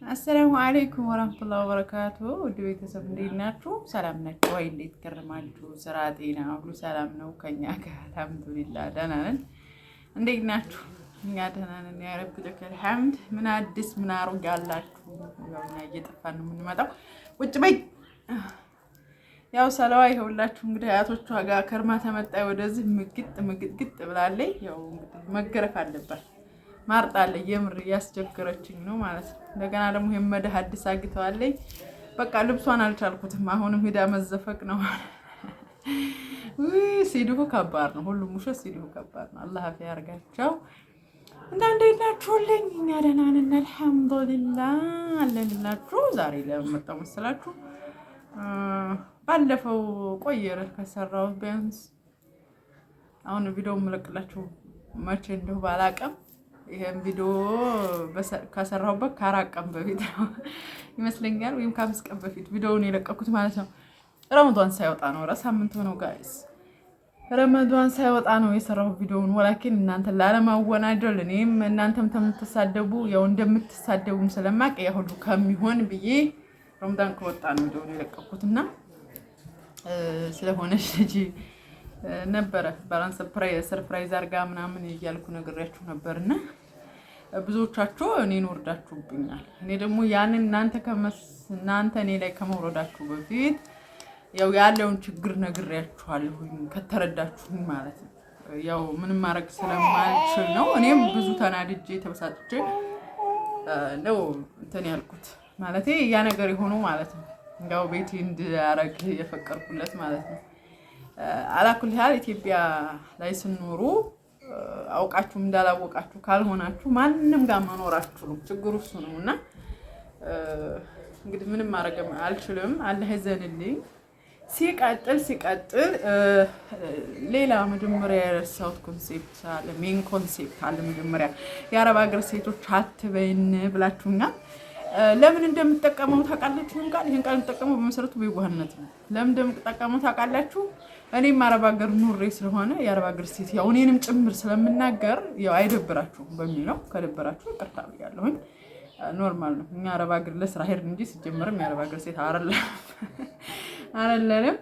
አሰላሙ አለይኩም ወራህመቱላሂ ወበረካቱ። ውድ ቤተሰብ እንዴት ናችሁ? ሰላም ናችሁ ወይ? እንዴት ከረማችሁ? ስራ፣ ጤና ሁሉ ሰላም ነው? ከኛ ጋር አልሐምዱሊላህ ደህና ነን። እንዴት ናችሁ? እኛ ደህና ነን ያ ረብ ለከል ሐምድ። ምን አዲስ ምን አሮጌ አላችሁ? ያው እኛ እየጠፋን ነው የምንመጣው። ቁጭ በይ። ያው ሰለዋ ይኸውላችሁ እንግዲህ አያቶቿ ጋር ከርማ ተመጣ ወደዚህ ምግጥ ብላለች። ያው እንግዲህ መገረፍ አለባት። ማርጣለ የምር ያስቸገረችኝ ነው ማለት ነው። እንደገና ደግሞ የመደህ አዲስ አግተዋለኝ። በቃ ልብሷን አልቻልኩትም። አሁንም ሄዳ መዘፈቅ ነው። ሲድሁ ከባድ ነው። ሁሉም ውሸት ሲድሁ ከባድ ነው። አላህ አፍ ያርጋቸው። እንዴት ናችሁልኝ? እኛ ደህና ነን አልሐምዱሊላህ አለንላችሁ። ዛሬ ለመጣው መሰላችሁ ባለፈው ቆየረ ከሰራው ቢያንስ አሁን ቪዲዮ መለቅላችሁ መቼ እንደው ባላቀም ይሄን ቪዲዮ ከሰራሁበት ከአራት ቀን በፊት ነው ይመስለኛል፣ ወይም ከአምስት ቀን በፊት ቪዲዮውን የለቀኩት ማለት ነው። ረመዳን ሳይወጣ ነው ሳምንት ሆነው ጋይስ፣ ረመዳን ሳይወጣ ነው የሰራሁት ቪዲዮውን። ወላኪን እናንተ ላለማወናጀል እኔም እናንተም ተምትሳደቡ ያው እንደምትሳደቡም ስለማቅ ያ ሁሉ ከሚሆን ብዬ ረመዳን ከወጣ ነው ቪዲዮውን የለቀኩትና ስለሆነሽ ልጅ ነበረ ባላን ሰርፕራይዝ አርጋ ምናምን እያልኩ ነግሬያችሁ ነበርና ብዙዎቻችሁ እኔን ወርዳችሁብኛል። እኔ ደግሞ ያንን እናንተ እኔ ላይ ከመውረዳችሁ በፊት ያው ያለውን ችግር ነግሬያችኋለሁ ከተረዳችሁኝ ማለት ነው። ያው ምንም ማድረግ ስለማልችል ነው። እኔም ብዙ ተናድጄ ተበሳጭቼ ነው እንትን ያልኩት ማለት ያ ነገር የሆነው ማለት ነው። ያው ቤቴ እንዲያረግ የፈቀርኩለት ማለት ነው። አላኩል ያህል ኢትዮጵያ ላይ ስንኖሩ አውቃችሁ እንዳላወቃችሁ ካልሆናችሁ ማንንም ጋር መኖራችሁ ነው ችግሩ እሱ ነውና እንግዲህ ምንም ማድረግ አልችልም። አላህ ይዘንልኝ። ሲቀጥል ሌላ መጀመሪያ የረሳሁት ኮንሴፕት አለ፣ ሜን ኮንሴፕት አለ። መጀመሪያ የአረብ ሀገር ሴቶች አትበይን ብላችሁኛል። ለምን እንደምትጠቀመው ታውቃላችሁ? ይሄን ቃል የምትጠቀመው በመሰረቱ በይዋህነት ነው። ለምን እንደምትጠቀመው ታውቃላችሁ? እኔም አረብ ሀገር ኑሬ ስለሆነ የአረብ ሀገር ሴት ያው እኔንም ጭምር ስለምናገር ያው አይደብራችሁም በሚለው ከደበራችሁ ይቅርታ ብያለሁኝ። ኖርማል ነው። እኛ አረብ ሀገር ለስራ ሄድን እንጂ ሲጀመርም የአረብ ሀገር ሴት አይደለንም።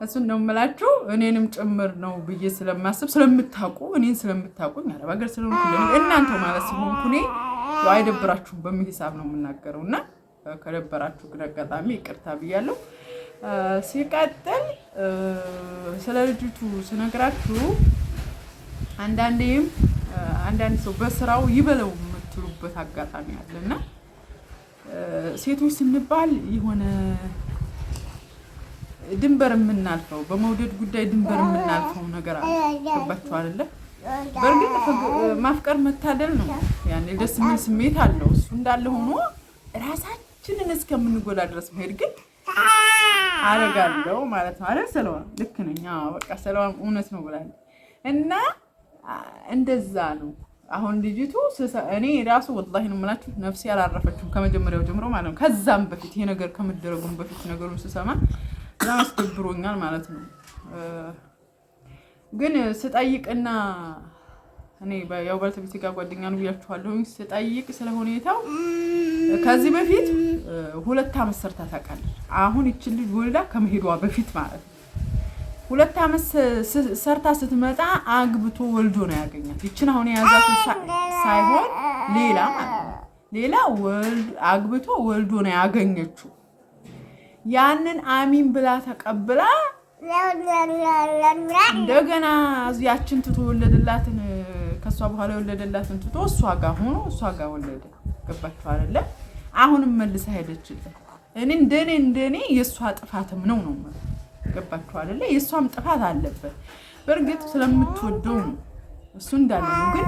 እሱን ነው የምላችሁ። እኔንም ጭምር ነው ብዬ ስለማስብ ስለምታውቁ እኔን ስለምታውቁኝ አረብ ሀገር ስለሆንኩ እናንተ ማለት ስለሆንኩ እኔ ያው አይደብራችሁም በሚል ሂሳብ ነው የምናገረውና ከደበራችሁ ግን አጋጣሚ ይቅርታ ብያለሁ። ሲቀጥል ስለ ልጅቱ ስነግራችሁ አንዳንድ ሰው በስራው ይበለው የምትሉበት አጋጣሚ አለና ሴቶች ስንባል የሆነ ድንበር የምናልፈው በመውደድ ጉዳይ ድንበር የምናልፈው ነገር አለ። ገባችሁ አይደለ? በእርግጥ ማፍቀር መታደል ነው። ያኔ ደስ የሚል ስሜት አለው። እሱ እንዳለ ሆኖ ራሳችንን እስከምንጎዳ ድረስ መሄድ ግን አረጋለሁ ማለት ነው አይደል? ሰለዋ ልክ ነኝ። በቃ ሰለዋ እውነት ነው ብላለች እና እንደዛ ነው። አሁን ልጅቱ እኔ ራሱ ወላሂ ነው የምላችሁ ነፍሴ አላረፈችም ከመጀመሪያው ጀምሮ ማለት ነው። ከዛም በፊት ይሄ ነገር ከመደረጉም በፊት ነገሩን ስሰማ በጣም አስደብሮኛል ማለት ነው። ግን ስጠይቅና እኔ ያው ባልተቤቴ ጋር ጓደኛ ነው ብያችኋለሁ። ስጠይቅ ስለ ሁኔታው ከዚህ በፊት 2 ዓመት ሰርታ ታውቃለች። አሁን ይቺ ልጅ ወልዳ ከመሄዷ በፊት ማለት ነው 2 ዓመት ሰርታ ስትመጣ አግብቶ ወልዶ ነው ያገኛት። ይቺን አሁን የያዛትን ሳይሆን ሌላ ማለት ነው ሌላ አግብቶ ወልዶ ነው ያገኘችው። ያንን አሚን ብላ ተቀብላ እንደገና ያችን ትቶ ወለደላትን ከሷ በኋላ የወለደላትን ትቶ እሷ ጋር ሆኖ እሷ ጋር ወለደ። ገባችሁ አይደለ? አሁንም መልሳ ሄደችለት። እንደኔ የሷ ጥፋትም ነው ገባችሁ አይደለ? የሷም ጥፋት አለበት። በእርግጥ ስለምትወደው ነው እሱ እንዳለ ነው። ግን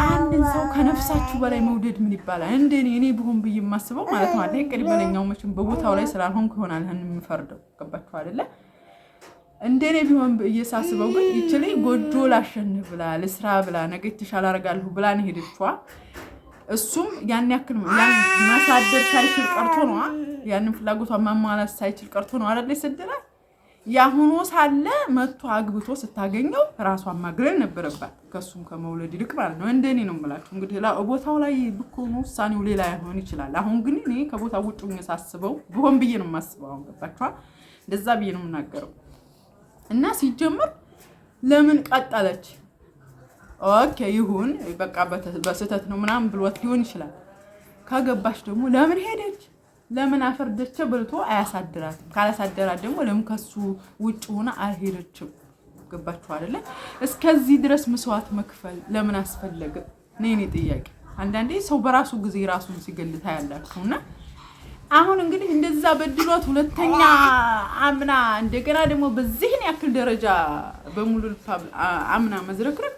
አንድን ሰው ከነፍሳችሁ በላይ መውደድ ምን ይባላል? እኔ ብሆን ብዬ የማስበው ማለት ነው አይደል? ቅሪ በለኛው መቼም በቦታው ላይ ስላልሆንኩ ይሆናል የምፈርደው። ገባችሁ አይደለ? እንደኔ ቢሆን እየሳስበው ግን ይችላል ጎጆ ላሸንፍ ብላ ለስራ ብላ ነገ ተሻለ አደርጋለሁ ብላ ነው ሄደችዋ። እሱም ያን ያክል ያን ማሳደር ሳይችል ቀርቶ ነው ያንን ፍላጎቷን ማሟላት ሳይችል ቀርቶ ነው አይደል? ይሰደራል። ያሁኑ ሳለ መጥቶ አግብቶ ስታገኘው ራሷን ማግለል ነበረባት ከሱም ከመውለድ ይልቅ ማለት ነው። እንደኔ ነው የምላችሁ። እንግዲህ ቦታው ላይ ብኮኑ ውሳኔው ሌላ ይሆን ይችላል። አሁን ግን እኔ ከቦታው ውጭ ሆኜ ሳስበው ብሆን ብዬ ነው የማስበው። አሁን ገባችኋል? እንደዛ ብዬ ነው የምናገረው። እና ሲጀምር ለምን ቀጠለች? ኦኬ ይሁን በቃ በስህተት ነው ምናምን ብሎት ሊሆን ይችላል። ካገባች ደግሞ ለምን ሄደች? ለምን አፈርደች ብልቶ አያሳድራትም። ካላሳደራት ደግሞ ለምን ከሱ ውጭ ሆና አልሄደችም? ገባችሁ አይደለ? እስከዚህ ድረስ መስዋዕት መክፈል ለምን አስፈለገ? እኔ ጥያቄ። አንዳንዴ ሰው በራሱ ጊዜ ራሱን ሲገልታ ያላችሁና አሁን እንግዲህ እንደዛ በድሏት ሁለተኛ አምና እንደገና ደግሞ በዚህን ያክል ደረጃ በሙሉ ልፋ አምና መዝረክረክ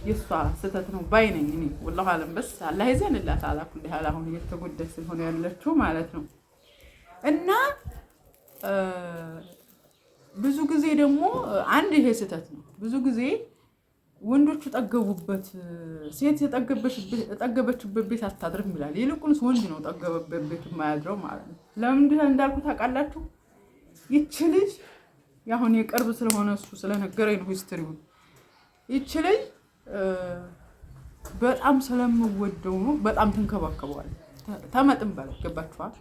የሷ ስህተት ነው ባይ ነኝ እኔ። ወላሂ አለም በስ አላህ ይዘንላት አላ ኩል ሐል አሁን እየተጎዳች ስለሆነ ያለችው ማለት ነው። እና ብዙ ጊዜ ደግሞ አንድ ይሄ ስህተት ነው። ብዙ ጊዜ ወንዶቹ ጠገቡበት፣ ሴት የጠገበችበት ቤት አታድርም ይላል። ይልቁንስ ወንድ ነው ጠገበበት ቤት የማያድረው ማለት ነው። ለምን እንዳልኩ ታውቃላችሁ? ይቺ ልጅ ያሁን የቅርብ ስለሆነ እሱ ስለነገረኝ ነው ሂስትሪውን። ይቺ ልጅ በጣም ስለምወደው ነው በጣም ትንከባከበዋል። ተመጥም በላይ ገባችኋል?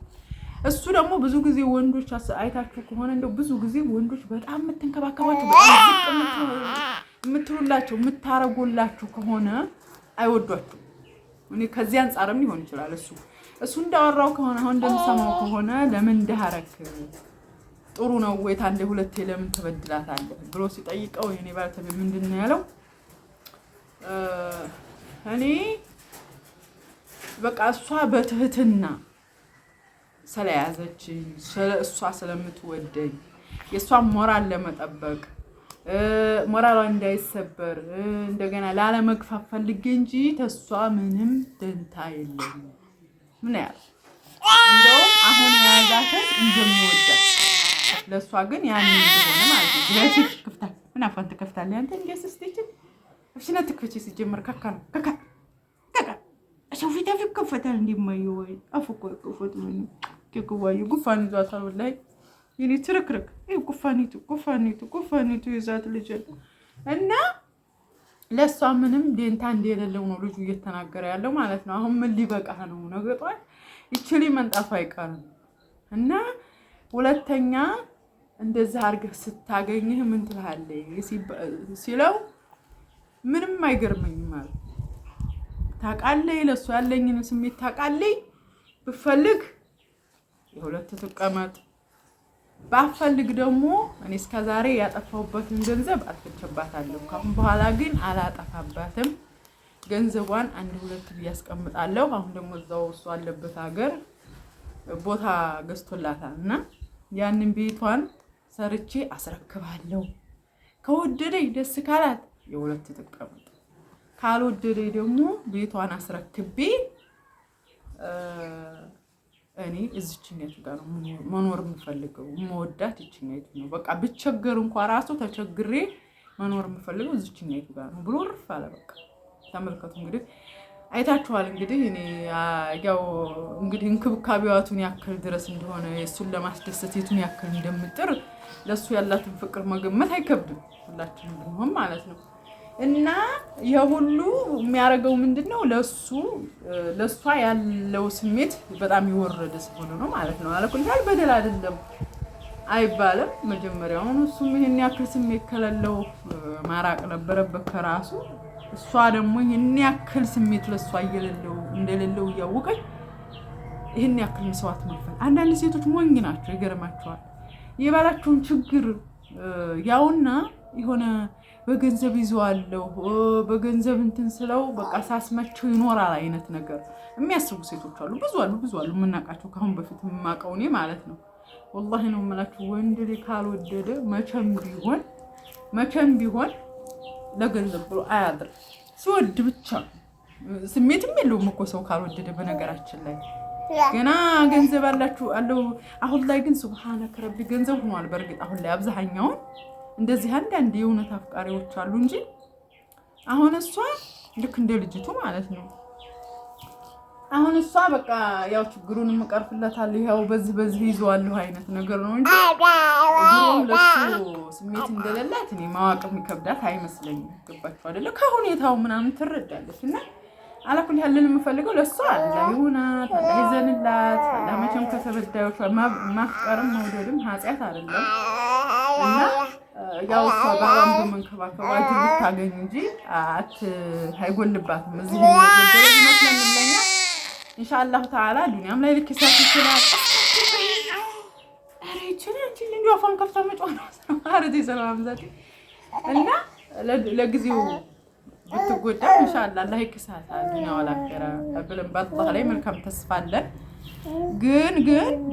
እሱ ደግሞ ብዙ ጊዜ ወንዶች አይታችሁ ከሆነ እንደው ብዙ ጊዜ ወንዶች በጣም የምትንከባከባቸው በጣም የምትሉላቸው የምታረጉላችሁ ከሆነ አይወዷችሁ። እኔ ከዚህ አንጻርም ሊሆን ይችላል። እሱ እንዳወራው ከሆነ አሁን እንደምሰማው ከሆነ ለምን እንዳረክ ጥሩ ነው ወይ ታንዴ ሁለቴ ለምን ትበድላታለህ ብሎ ሲጠይቀው የኔ ባለተቤ ምንድን ነው ያለው? እኔ በቃ እሷ በትህትና ስለያዘችኝ እሷ ስለምትወደኝ የእሷን ሞራል ለመጠበቅ ሞራሏ እንዳይሰበር እንደገና ላለመግፋት ፈልጌ እንጂ ተሷ ምንም ደንታ የለም። ምን ያለ እንደውም አሁን የያዛትን እንደምወዳት ለእሷ ግን ያን እንደሆነ ማለት ነው። ስለዚህ ክፍታ ምን አፋን ትከፍታለህ አንተ እንደስስቲች እሺና ትክፈቺ ሲጀመር ካካ ነው ካካ አሸው ፊት አፍ ከፈታል እንደማየው ወይ አፍቆ ከፈቱ ምን ከኩዋዩ ጉፋን ይዟታል ወላይ ይኔ ትርክርክ ጉፋኒቱ ይዛት ልጅ እና ለሷ ምንም ደንታ እንደሌለው ነው ልጁ እየተናገረ ያለው ማለት ነው። አሁን ምን ሊበቃ ነው ነገጧል ይችሊ መንጣፋ አይቀርም። እና ሁለተኛ እንደዛ አርገህ ስታገኝህ ምን ትላለህ ሲለው ምንም አይገርመኝም ማለት ታውቃለህ። ለሱ ያለኝን ስሜት ታውቃለህ። ብፈልግ የሁለት ተቀመጥ ባፈልግ ደግሞ እኔ እስከዛሬ ያጠፋሁበትን ገንዘብ አጥፍቼባታለሁ። ካሁን በኋላ ግን አላጠፋባትም። ገንዘቧን አንድ ሁለት ያስቀምጣለሁ። አሁን ደግሞ እዛው እሱ አለበት ሀገር ቦታ ገዝቶላታል እና ያንን ቤቷን ሰርቼ አስረክባለሁ። ከወደደኝ ደስ ካላት የሁለት ተቀመጥ፣ ካልወደደኝ ደግሞ ቤቷን አስረክቤ እኔ እዚችኛቱ ጋር ነው መኖር የምፈልገው። መወዳት እዚችኛቱ ነው። በቃ ብቸገር እንኳን ራሱ ተቸግሬ መኖር የምፈልገው እዚችኛቱ ጋር ነው ብሎ ርፍ አለ። በቃ ተመልከቱ እንግዲህ አይታችኋል። እንግዲህ እኔ ያው እንግዲህ እንክብካቤዋቱን ያክል ድረስ እንደሆነ እሱን ለማስደሰት የቱን ያክል እንደምጥር ለሱ ያላትን ፍቅር መገመት አይከብድም። ሁላችንም ብንሆን ማለት ነው። እና የሁሉ የሚያደርገው ምንድነው ለሷ ያለው ስሜት በጣም ይወረደ ስለሆነ ነው ማለት ነው። አለኩልታል በደል አይደለም አይባልም። መጀመሪያውን እሱም ይሄን ያክል ስሜት ከሌለው ማራቅ ነበረበት ከራሱ። እሷ ደግሞ ይሄን ያክል ስሜት ለሷ እንደሌለው እያወቀች ይሄን ያክል መስዋዕት መክፈል። አንዳንድ ሴቶች ሞኝ ናቸው፣ ይገርማቸዋል። የባላቸውን ችግር ያውና የሆነ በገንዘብ ይዘዋለሁ በገንዘብ እንትን ስለው በቃ ሳስመቸው ይኖራል አይነት ነገር የሚያስቡ ሴቶች አሉ። ብዙ አሉ የምናውቃቸው ከአሁን በፊት የማውቀው እኔ ማለት ነው። ወላሂ ነው የምላችሁ። ወንድ ልጅ ካልወደደ መቼም ቢሆን ለገንዘብ ብሎ አያድርም። ሲወድ ብቻ ስሜትም የለውም እኮ ሰው ካልወደደ። በነገራችን ላይ ገና ገንዘብ አለው። አሁን ላይ ግን ሱብሃነከ ረቢ ገንዘብ ሆኗል። በእርግጥ አሁን ላይ አብዛኛውን እንደዚህ አንዳንድ የእውነት አፍቃሪዎች አሉ እንጂ አሁን እሷ ልክ እንደ ልጅቱ ማለት ነው አሁን እሷ በቃ ያው ችግሩን እቀርፍለታለሁ ያው በዚህ ይዘዋለሁ አይነት ነገር ነው እንጂ ድሮም ለሱ ስሜት እንደሌላት እኔ ማወቅ የሚከብዳት አይመስለኝም። ገባችሁ አይደለ? ከሁኔታው ምናምን ትረዳለች እና አላኩል ያለን የምፈልገው ለሷ አላህ ይሁናት፣ አላህ ይዘንላት። ለመቼም ከተበዳዮች ማፍቀርም መውደድም ኃጢአት አይደለም እና ያው እሷ ባሏን በመንከባከብ አጅር ብታገኝ እንጂ አይጎልባትም። እዚህ ይመስለኛል ኢንሻአላህ ተዓላ ዱንያም ላይ ልክሳት ይችላል። አሬ ይችላል እንዴ አፋን ከፍታ መጫወት ነው አረዲ ሰላም ዛቲ እና ለጊዜው ብትጎዳ ኢንሻአላህ አላህ ይክሳታል ዱንያ ወላኺራ ብለን በአላህ ላይ መልካም ተስፋ አለን። ግን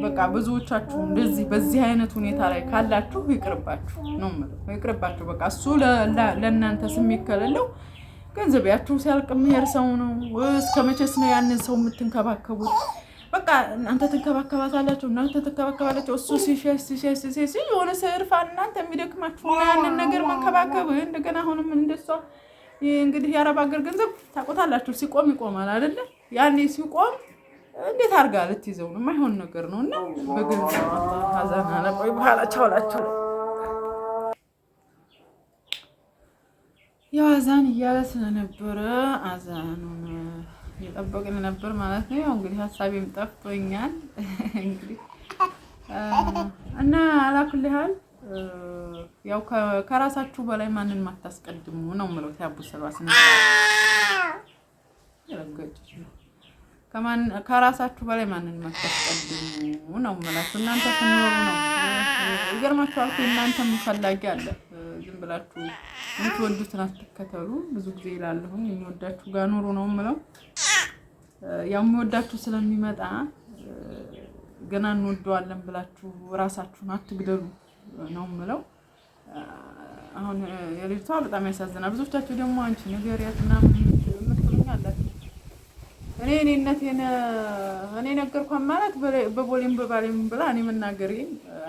በቃ ብዙዎቻችሁ እንደዚህ በዚህ አይነት ሁኔታ ላይ ካላችሁ ይቅርባችሁ ነው ማለት ነው። ይቅርባችሁ በቃ እሱ ለእናንተ ስሜት ከሌለው ገንዘባችሁ ሲያልቅ መሄድ ሰው ነው። እስከ መቼስ ነው ያንን ሰው የምትንከባከቡት? በቃ እናንተ ትንከባከባታላችሁ፣ እናንተ ትንከባከባላችሁ። እሱ ሲሸሽ የሆነ ስርፋ እናንተ የሚደክማችሁ ያንን ነገር መንከባከብ እንደገና አሁንም እንደሷ እንግዲህ የአረብ ሀገር ገንዘብ ታቆታላችሁ። ሲቆም ይቆማል አይደለ? ያኔ ሲቆም እንዴት አድርጋ ልትይዘው ነው? የማይሆን ነገር ነውና በገንዘብ አዛና ለቆይ በኋላ ቻውላችሁ ያው አዛን እያለ ስለነበረ አዛኑን እየጠበቅን ነበር ማለት ነው። ያው እንግዲህ ሀሳቤም ጠፍቶኛል እንግዲህ እና አላኩል ያህል ያው ከራሳችሁ በላይ ማንን ማታስቀድሙ ነው የምለው። ታቡ ሰባስ ነው ከራሳችሁ በላይ ማንን ማታስቀድሙ ነው የምላችሁ። እናንተ ትኖሩ ነው ይገርማችኋል። እናንተም ፈላጊ አለ። ዝም ብላችሁ የምትወዱትን አትከተሉ። ብዙ ጊዜ ይላለሁ የሚወዳችሁ ጋር ኑሩ ነው የምለው። ያው የሚወዳችሁ ስለሚመጣ ገና እንወደዋለን ብላችሁ ራሳችሁን አትግደሉ ነው የምለው። አሁን የልጅቷ በጣም ያሳዝናል። ብዙዎቻችሁ ደግሞ አንቺ ንገሪያት ምናምን የምትሉኝ አላችሁ። እኔ ነገርኳት ማለት በቦሌም በባሌም ብላ እኔ መናገሬ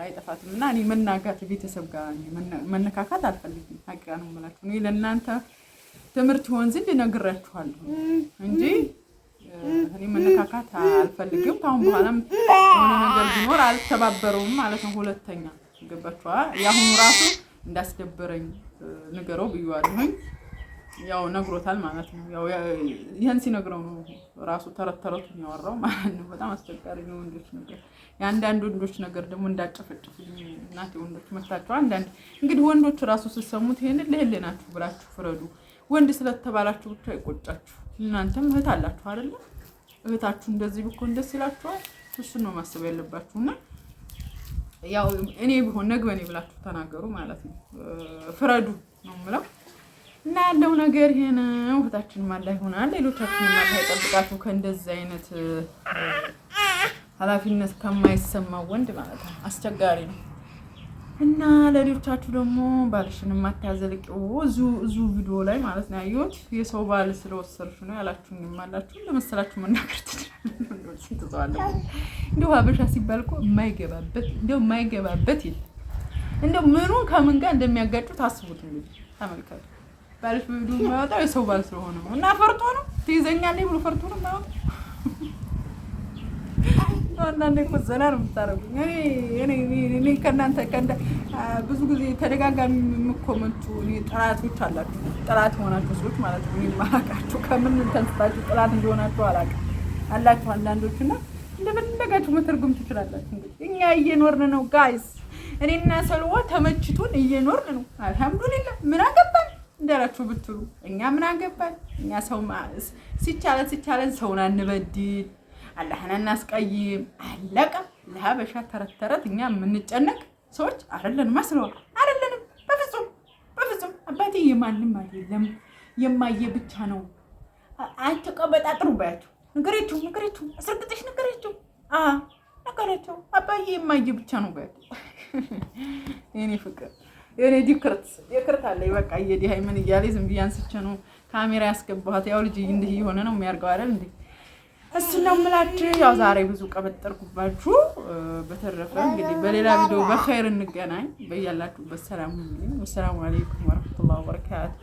አይጠፋትም እና እኔ መናጋት ቤተሰብ ጋር መነካካት አልፈልግም። ሀቂቃ ነው የምላችሁ። እኔ ለእናንተ ትምህርት ይሆን ዘንድ እነግራችኋለሁ እንጂ እኔ መነካካት አልፈልግም። ካሁን በኋላም የሆነ ነገር ቢኖር አልተባበረውም ማለት ነው። ሁለተኛ ገባችኋ? ያሁኑ ራሱ እንዳስደበረኝ ንገረው ብዬዋለሁኝ። ያው ነግሮታል ማለት ነው። ያው ይሄን ሲነግረው ነው ራሱ ተረተረቱን ያወራው ማለት ነው። በጣም አስቸጋሪ ነው ወንዶች ነገር። የአንዳንድ ወንዶች ነገር ደግሞ እንዳጨፈጭፉኝ እናቴ ወንዶች መታቸው። አንዳንድ እንግዲህ ወንዶች ራሱ ሲሰሙት ይሄንን ለህሊናችሁ ብላችሁ ፍረዱ። ወንድ ስለተባላችሁ ብቻ አይቆጫችሁ። እናንተም እህት አላችሁ አይደል? እህታችሁ እንደዚህ ብኮን ደስ ይላችኋል። እሱን ነው ማሰብ ያለባችሁና ያው እኔ ቢሆን ነግበኔ ብላችሁ ተናገሩ ማለት ነው። ፍረዱ ነው የምለው። እና ያለው ነገር ይሄ ነው። እህታችን ማላ ይሆናል። ሌሎቻችን ማላ ይጠብቃችሁ ከእንደዚህ አይነት ኃላፊነት ከማይሰማው ወንድ ማለት ነው። አስቸጋሪ ነው። እና ለሌሎቻችሁ ደግሞ ባልሽን ማታዘልቂው እዙ ቪዲዮ ላይ ማለት ነው ያዩት የሰው ባል ስለወሰድሽ ነው ያላችሁኝም አላችሁ። ለመሰላችሁ መናገር ትችላላችሁ። እንደው ሀበሻ ሲባል እኮ የማይገባበት የለም። እንደው ምኑን ከምን ጋር እንደሚያጋጩ ታስቡት እንግዲህ ተመልከቱ። ባልሽ በቪዲዮ የማይወጣው የሰው ባል ስለሆነ ነው። እና ፈርቶ ነው ትይዘኛለህ ብሎ ፈርቶ ነው የማይወጣው። አንዳንዴ እኮ ዘና ነው የምታደርጉኝ። እኔ ከእናንተ ብዙ ጊዜ ተደጋጋሚ የምኮመንቱ ጥላቶች አላችሁ። ጥላት የሆናችሁ ሰዎች ማለት ነው። እኔ የማላውቃችሁ ከምን ተንስታችሁ ጥላት እንደሆናችሁ አላውቅም አላችሁ አንዳንዶች እና እንደፈለጋችሁ መተርጎም ትችላላችሁ። እንግዲህ እኛ እየኖርን ነው ጋይስ። እኔና ሰልዋ ተመችቶን እየኖርን ነው። አልሐምዱሊላህ ምን አገባን እንዳላችሁ ብትሉ እኛ ምን አገባን? እኛ ሰው ሲቻለን ሰውን አንበድል፣ አላህን እናስቀይም። አለቀ። ለሀበሻ ተረት እኛ የምንጨነቅ ሰዎች አይደለንም። መስለዋል አይደለንም። በፍጹም አባቴ የማንም አይደለም የማየ ብቻ ነው። አትቀበጣጥሩ ባያቸው ነገሬችሁ አስረግጠሽ ነገሬችሁ ነገሬችሁ አባዬ የማየ ብቻ ነው ባያቸው። የኔ ፍቅር የኔ ዲክርት አለ በቃ እየዲሃይ ምን እያለ ዝም ብዬ አንስቼ ነው ካሜራ ያስገባኋት። ያው ልጅ እንዲህ እየሆነ ነው የሚያርገው አይደል እንዴ? እሱ ነው የምላችሁ። ያው ዛሬ ብዙ ቀበጠርኩባችሁ። በተረፈ እንግዲህ በሌላ ቪዲዮ በኸይር እንገናኝ። በያላችሁበት ሰላም ሁኑ። ወሰላሙ አለይኩም ወራህመቱላሂ ወበረካቱ።